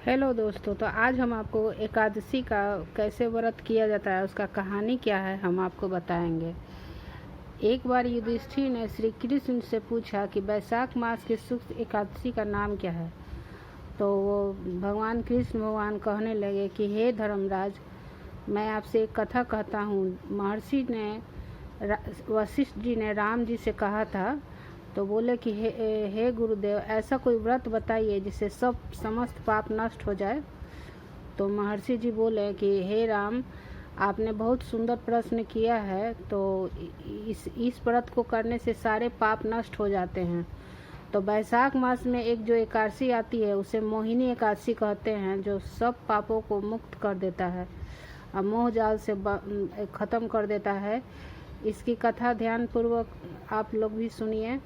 Hello दोस्तों, तो आज हम आपको एकादशी का कैसे व्रत किया जाता है, उसका कहानी क्या है, हम आपको बताएंगे। एक बार युधिष्ठिर ने श्री कृष्ण से पूछा कि वैशाख मास की शुक्ल एकादशी का नाम क्या है। तो वो भगवान कृष्ण भगवान कहने लगे कि हे धर्मराज, मैं आपसे एक कथा कहता हूँ। महर्षि ने वशिष्ठ जी ने राम जी से कहा था, तो बोले कि हे गुरुदेव, ऐसा कोई व्रत बताइए जिससे सब समस्त पाप नष्ट हो जाए। तो महर्षि जी बोले कि हे राम, आपने बहुत सुंदर प्रश्न किया है। तो इस व्रत को करने से सारे पाप नष्ट हो जाते हैं। तो वैशाख मास में एक जो एकादशी आती है उसे मोहिनी एकादशी कहते हैं, जो सब पापों को मुक्त कर देता है और मोह जाल से ख़त्म कर देता है। इसकी कथा ध्यानपूर्वक आप लोग भी सुनिए।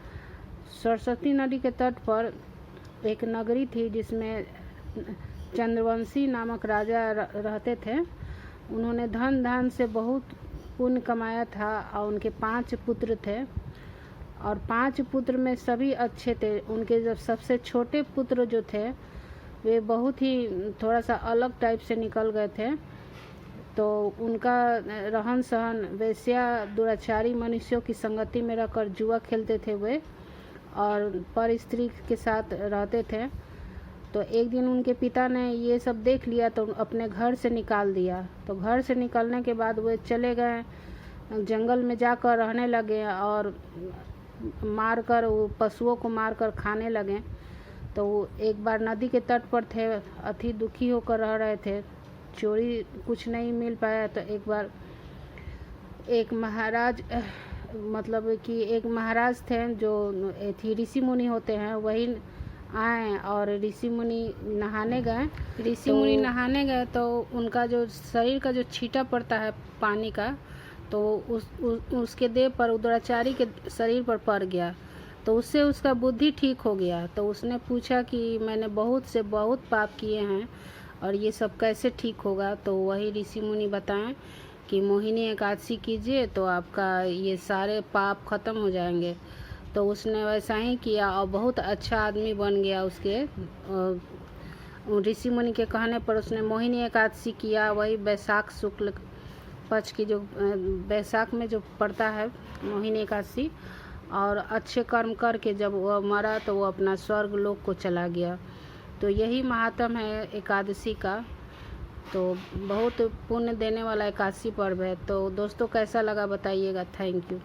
सरस्वती नदी के तट पर एक नगरी थी जिसमें चंद्रवंशी नामक राजा रहते थे। उन्होंने धन धान से बहुत पुण्य कमाया था और उनके 5 पुत्र थे और 5 पुत्र में सभी अच्छे थे। उनके जब सबसे छोटे पुत्र जो थे वे बहुत ही थोड़ा सा अलग टाइप से निकल गए थे। तो उनका रहन सहन वेश्या दुराचारी मनुष्यों की संगति में रहकर जुआ खेलते थे वे, और पर स्त्री के साथ रहते थे। तो एक दिन उनके पिता ने ये सब देख लिया तो अपने घर से निकाल दिया। तो घर से निकलने के बाद वे चले गए जंगल में, जाकर रहने लगे और मारकर वो पशुओं को मारकर खाने लगे। तो एक बार नदी के तट पर थे, अति दुखी होकर रह रहे थे, चोरी कुछ नहीं मिल पाया। तो एक बार एक महाराज मतलब कि एक महाराज थे जो ऋषि मुनि होते हैं, वही आए और ऋषि मुनि नहाने गए। तो उनका जो शरीर का जो छींटा पड़ता है पानी का, तो उसके देह पर दुराचारी के शरीर पर पड़ गया। तो उससे उसका बुद्धि ठीक हो गया। तो उसने पूछा कि मैंने बहुत से बहुत पाप किए हैं और ये सब कैसे ठीक होगा। तो वही ऋषि मुनि बताएं कि मोहिनी एकादशी कीजिए तो आपका ये सारे पाप खत्म हो जाएंगे। तो उसने वैसा ही किया और बहुत अच्छा आदमी बन गया। उसके ऋषि मुनि के कहने पर उसने मोहिनी एकादशी किया, वही वैशाख शुक्ल पक्ष की जो वैशाख में जो पड़ता है मोहिनी एकादशी, और अच्छे कर्म करके जब वह मरा तो वो अपना स्वर्ग लोक को चला गया। तो यही महात्म है एकादशी का। तो बहुत पुण्य देने वाला एकादशी पर्व है। तो दोस्तों, कैसा लगा बताइएगा। Thank you.